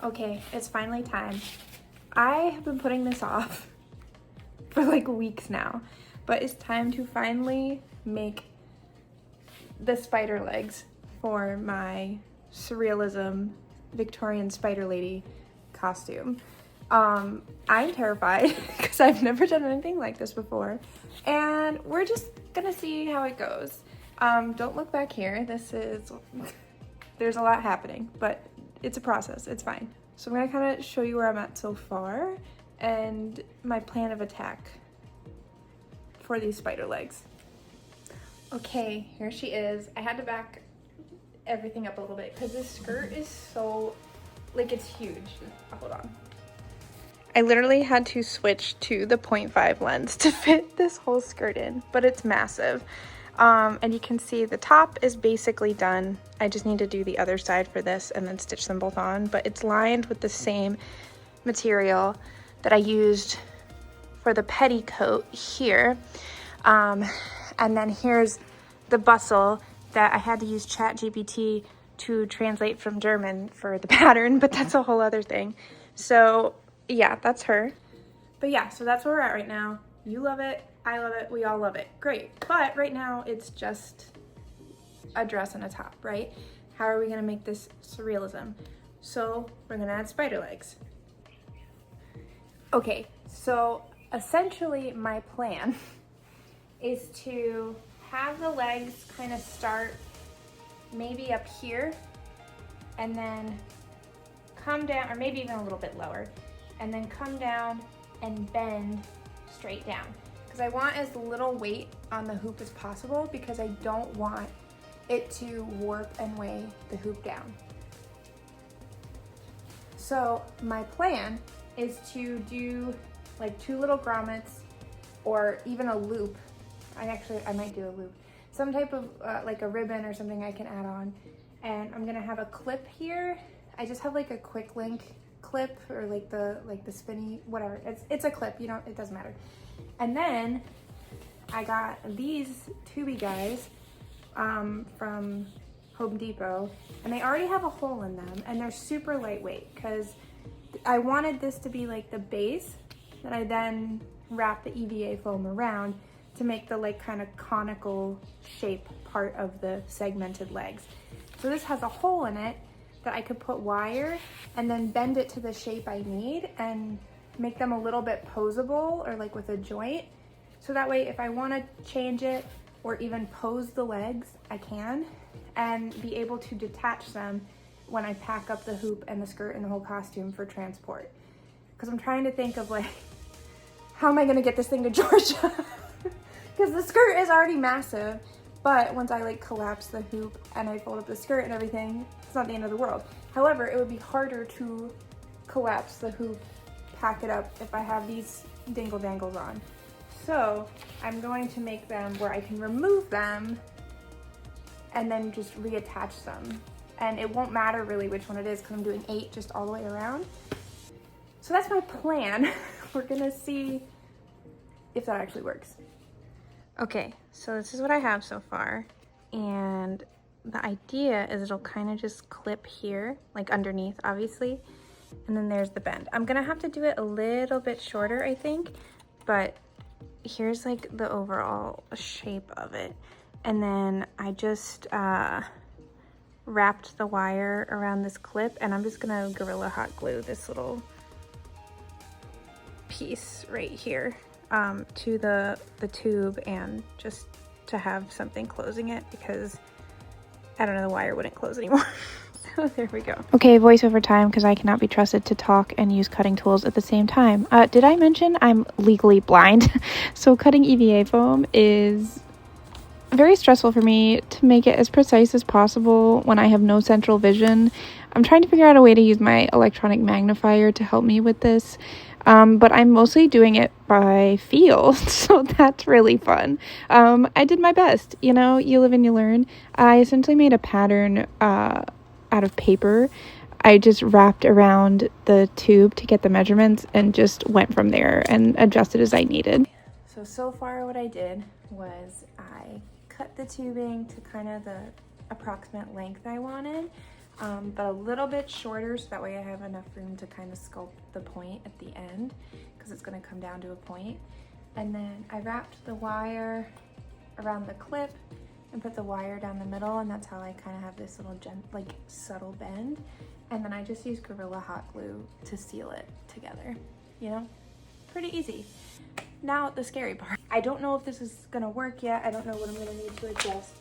Okay, it's finally time. I have been putting this off for like weeks now, but it's time to finally make the spider legs for my surrealism Victorian spider lady costume. I'm terrified because I've never done anything like this before, and we're just gonna see how it goes. Don't look back here. There's a lot happening, but it's a process, it's fine. So I'm gonna kind of show you where I'm at so far and my plan of attack for these spider legs. Okay, here she is. I had to back everything up a little bit because this skirt is so, like, it's huge. Hold on. I literally had to switch to the 0.5 lens to fit this whole skirt in, but it's massive. And you can see the top is basically done. I just need to do the other side for this and then stitch them both on, but it's lined with the same material that I used for the petticoat here. And then here's the bustle that I had to use ChatGPT to translate from German for the pattern, but that's a whole other thing. So yeah, that's her. But yeah, so that's where we're at right now. You love it, I love it, we all love it. Great, but right now it's just a dress and a top, right? How are we gonna make this surrealism? So we're gonna add spider legs. Okay, so essentially my plan is to have the legs kind of start maybe up here and then come down, or maybe even a little bit lower, and then come down and bend straight down. Because I want as little weight on the hoop as possible because I don't want it to warp and weigh the hoop down. So my plan is to do like 2 little grommets or even a loop. I might do a loop. Some type of like a ribbon or something I can add on. And I'm gonna have a clip here. I just have like a quick link clip or like the spinny, whatever. It's a clip, it doesn't matter. And then I got these tubey guys from Home Depot, and they already have a hole in them, and they're super lightweight because I wanted this to be like the base that I then wrap the EVA foam around to make the like kind of conical shape part of the segmented legs. So this has a hole in it that I could put wire and then bend it to the shape I need and make them a little bit posable or like with a joint. So that way if I want to change it or even pose the legs, I can, and be able to detach them when I pack up the hoop and the skirt and the whole costume for transport. Because I'm trying to think of like, how am I gonna get this thing to Georgia? Because the skirt is already massive, but once I like collapse the hoop and I fold up the skirt and everything, it's not the end of the world. However, it would be harder to collapse the hoop, pack it up if I have these dingle dangles on. So I'm going to make them where I can remove them and then just reattach them. And it won't matter really which one it is because I'm doing 8 just all the way around. So that's my plan. We're gonna see if that actually works. Okay, so this is what I have so far. And the idea is it'll kind of just clip here, like underneath, obviously. And then there's the bend. I'm gonna have to do it a little bit shorter, I think, but here's like the overall shape of it. And then I just wrapped the wire around this clip, and I'm just gonna Gorilla Hot Glue this little piece right here to the tube, and just to have something closing it because I don't know, the wire wouldn't close anymore. So there we go. Okay, voiceover time because I cannot be trusted to talk and use cutting tools at the same time. Did I mention I'm legally blind? So cutting EVA foam is very stressful for me to make it as precise as possible when I have no central vision. I'm trying to figure out a way to use my electronic magnifier to help me with this. But I'm mostly doing it by feel, so that's really fun. I did my best, you live and you learn. I essentially made a pattern out of paper. I just wrapped around the tube to get the measurements and just went from there and adjusted as I needed. So far what I did was I cut the tubing to kind of the approximate length I wanted. but a little bit shorter so that way I have enough room to kind of sculpt the point at the end because it's going to come down to a point. And then I wrapped the wire around the clip and put the wire down the middle, and that's how I kind of have this little subtle bend. And then I just use Gorilla Hot Glue to seal it together, you know? Pretty easy. Now the scary part. I don't know if this is gonna work yet. I don't know what I'm gonna need to adjust.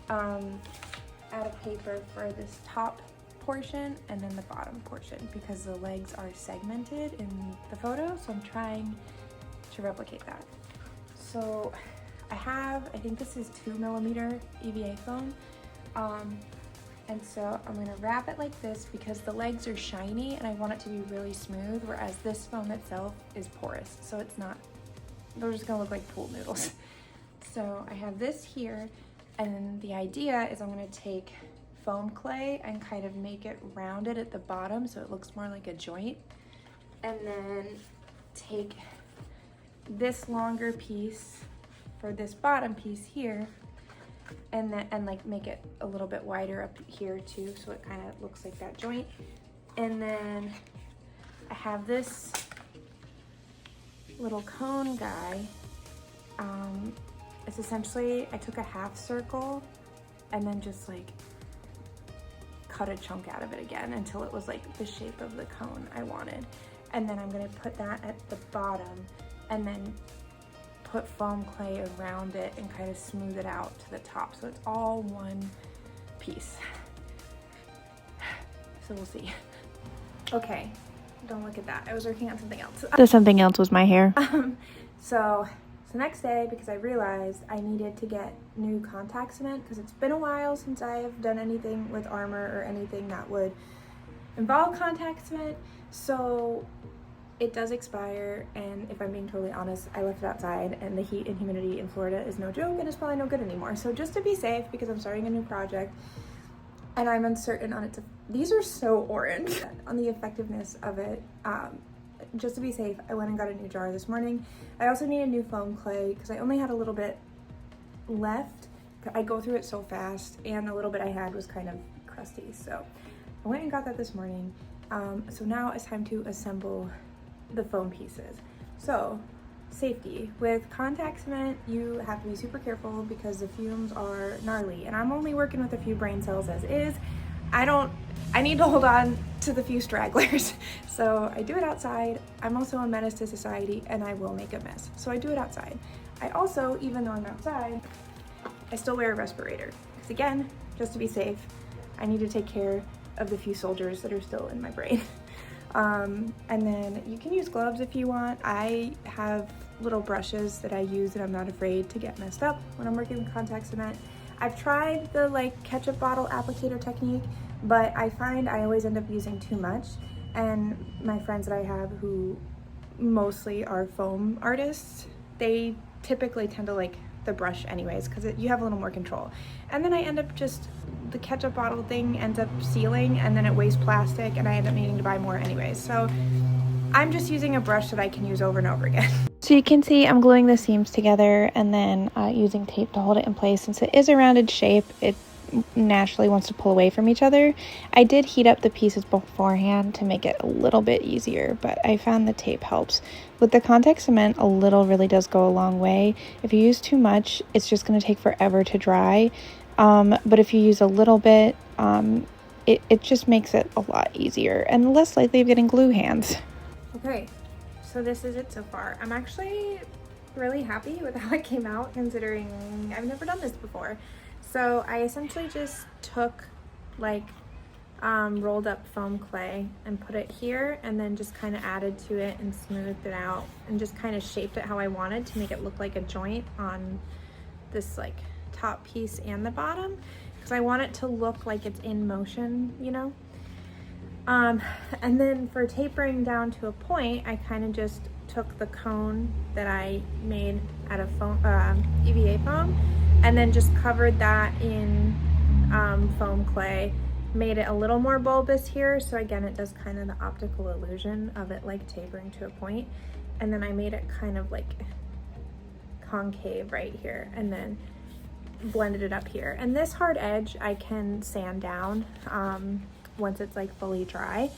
Add a paper for this top portion and then the bottom portion because the legs are segmented in the photo, so I'm trying to replicate that. So I think this is 2mm EVA foam, and so I'm gonna wrap it like this because the legs are shiny and I want it to be really smooth, whereas this foam itself is porous, so it's not, they're just gonna look like pool noodles. So I have this here, and the idea is I'm gonna take foam clay and kind of make it rounded at the bottom so it looks more like a joint, and then take this longer piece for this bottom piece here and like make it a little bit wider up here too so it kind of looks like that joint. And then I have this little cone guy. It's essentially, I took a half circle and then just like cut a chunk out of it again until it was like the shape of the cone I wanted. And then I'm gonna put that at the bottom and then put foam clay around it and kind of smooth it out to the top so it's all one piece. So we'll see. Okay, don't look at that. I was working on something else. The something else was my hair. So the next day, because I realized I needed to get new contact cement because it's been a while since I have done anything with armor or anything that would involve contact cement. So it does expire, and if I'm being totally honest, I left it outside and the heat and humidity in Florida is no joke and it's probably no good anymore. So just to be safe, because I'm starting a new project and I'm uncertain on it, these are so orange, on the effectiveness of it, just to be safe, I went and got a new jar this morning. I also need a new foam clay because I only had a little bit left. I go through it so fast, and the little bit I had was kind of crusty. So I went and got that this morning. So now it's time to assemble the foam pieces. So safety. With contact cement, you have to be super careful because the fumes are gnarly, and I'm only working with a few brain cells as is. I need to hold on to the few stragglers. So I do it outside. I'm also a menace to society and I will make a mess. So I do it outside. I also, even though I'm outside, I still wear a respirator. Because again, just to be safe, I need to take care of the few soldiers that are still in my brain. And then you can use gloves if you want. I have little brushes that I use and I'm not afraid to get messed up when I'm working with contact cement. I've tried the ketchup bottle applicator technique, but I find I always end up using too much. And my friends that I have who mostly are foam artists, they typically tend to like the brush anyways because you have a little more control. And then I end up the ketchup bottle thing ends up sealing and then it wastes plastic and I end up needing to buy more anyways. So I'm just using a brush that I can use over and over again. So you can see I'm gluing the seams together and then using tape to hold it in place. Since it is a rounded shape, it naturally wants to pull away from each other. I did heat up the pieces beforehand to make it a little bit easier, but I found the tape helps. With the contact cement, a little really does go a long way. If you use too much, it's just going to take forever to dry. But if you use a little bit, it just makes it a lot easier and less likely of getting glue hands. Okay, so this is it so far. I'm actually really happy with how it came out considering I've never done this before. So I essentially just took rolled up foam clay and put it here and then just kind of added to it and smoothed it out and just kind of shaped it how I wanted to make it look like a joint on this top piece and the bottom because I want it to look like it's in motion, you know? And then for tapering down to a point, I kind of just took the cone that I made out of foam, EVA foam, and then just covered that in foam clay, made it a little more bulbous here. So again, it does kind of the optical illusion of it tapering to a point. And then I made it kind of concave right here and then blended it up here. And this hard edge I can sand down once it's like fully dry.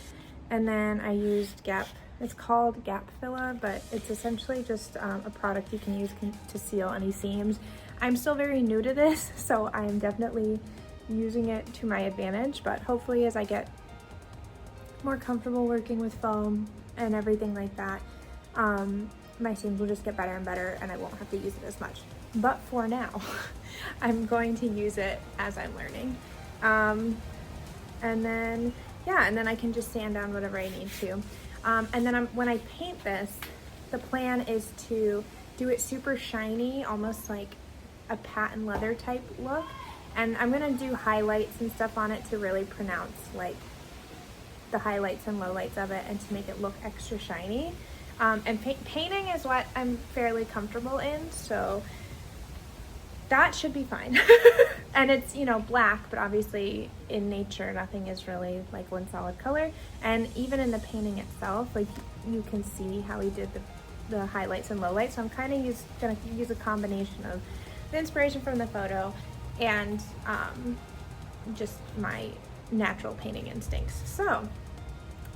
And then I used Gap, it's called Gap Filla, but it's essentially just a product you can use to seal any seams. I'm still very new to this, so I'm definitely using it to my advantage, but hopefully as I get more comfortable working with foam and everything like that, my seams will just get better and better and I won't have to use it as much. But for now, I'm going to use it as I'm learning. And then, yeah, and then I can just sand down whatever I need to. And then when I paint this, the plan is to do it super shiny, almost like a patent leather type look. And I'm gonna do highlights and stuff on it to really pronounce like the highlights and lowlights of it and to make it look extra shiny. And painting is what I'm fairly comfortable in, so that should be fine. And it's, you know, black, but obviously in nature nothing is really like one solid color. And even in the painting itself, like you can see how he did the highlights and lowlights. So I'm kind of gonna use a combination of the inspiration from the photo and just my natural painting instincts. So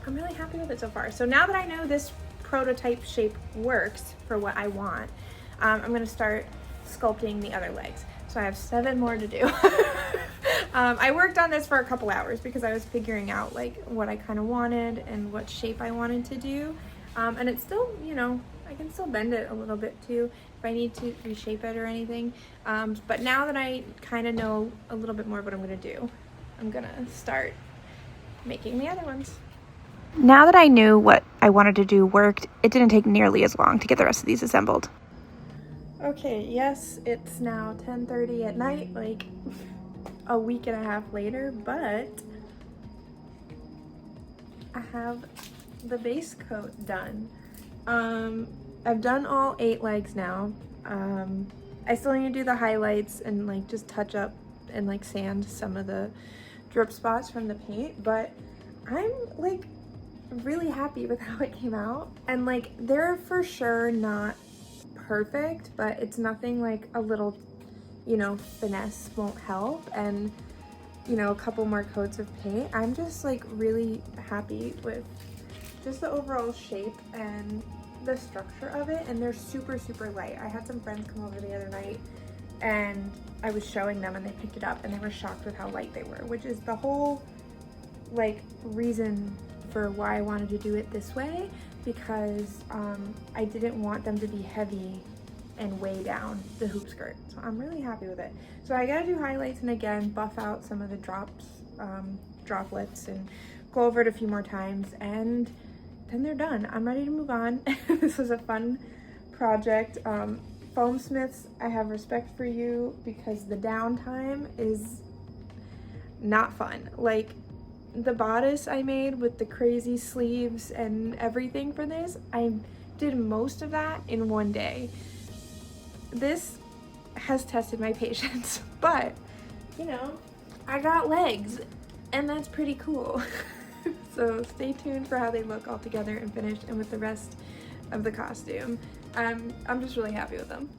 I'm really happy with it so far. So now that I know this prototype shape works for what I want, I'm gonna start sculpting the other legs. So I have 7 more to do. I worked on this for a couple hours because I was figuring out like what I kind of wanted and what shape I wanted to do. And it's still, you know, I can still bend it a little bit too if I need to reshape it or anything. But now that I kind of know a little bit more what I'm gonna do, I'm gonna start making the other ones. Now that I knew what I wanted to do worked, it didn't take nearly as long to get the rest of these assembled. Okay, yes, it's now 10:30 at night, like a week and a half later, but I have the base coat done. I've done all 8 legs now. I still need to do the highlights and like just touch up and like sand some of the drip spots from the paint, but I'm like really happy with how it came out. And like they're for sure not perfect, but it's nothing like a little, you know, finesse won't help, and you know, a couple more coats of paint. I'm just like really happy with just the overall shape and the structure of it, and they're super light. I had some friends come over the other night and I was showing them and they picked it up and they were shocked with how light they were, which is the whole like reason for why I wanted to do it this way, because I didn't want them to be heavy and weigh down the hoop skirt. So I'm really happy with it. So I gotta do highlights and again buff out some of the droplets and go over it a few more times, and then they're done. I'm ready to move on. This was a fun project. Foam Smiths, I have respect for you because the downtime is not fun. Like the bodice I made with the crazy sleeves and everything for this, I did most of that in one day. This has tested my patience, but you know, I got legs and that's pretty cool. So stay tuned for how they look all together and finished and with the rest of the costume. I'm just really happy with them.